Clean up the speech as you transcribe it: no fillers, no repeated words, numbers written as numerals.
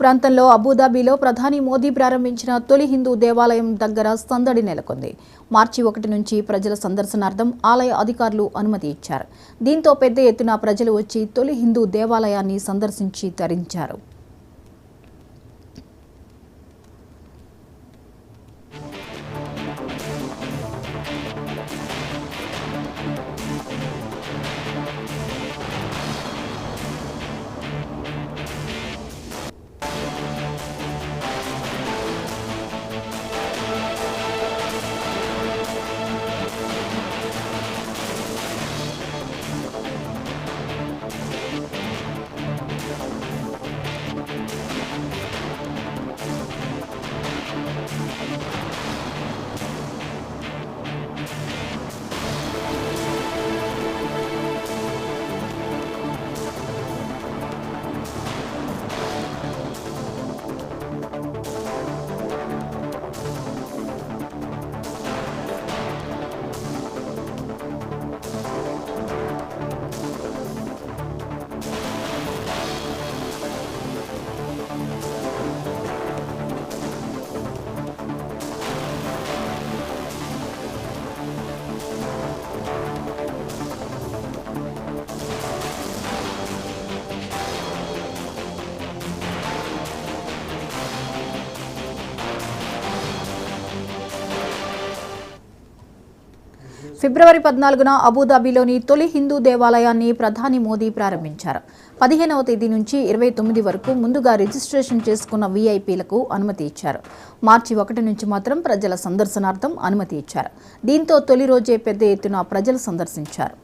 ప్రాంతంలో అబుదాబిలో ప్రధాని మోదీ ప్రారంభించిన తొలి హిందూ దేవాలయం దగ్గర సందడి నెలకొంది. మార్చి 1 నుంచి ప్రజల సందర్శనార్థం ఆలయ అధికారులు అనుమతి ఇచ్చారు. దీంతో పెద్ద ఎత్తున ప్రజలు వచ్చి తొలి హిందూ దేవాలయాన్ని సందర్శించి తరించారు. ఫిబ్రవరి 14న అబుదాబిలోని తొలి హిందూ దేవాలయాన్ని ప్రధాని మోదీ ప్రారంభించారు. 15వ తేదీ నుంచి 29 వరకు ముందుగా రిజిస్ట్రేషన్ చేసుకున్న వీఐపీలకు అనుమతి ఇచ్చారు. మార్చి 1 నుంచి మాత్రం ప్రజల సందర్శనార్థం అనుమతి ఇచ్చారు. దీంతో తొలి రోజే పెద్ద ఎత్తున ప్రజలు సందర్శించారు.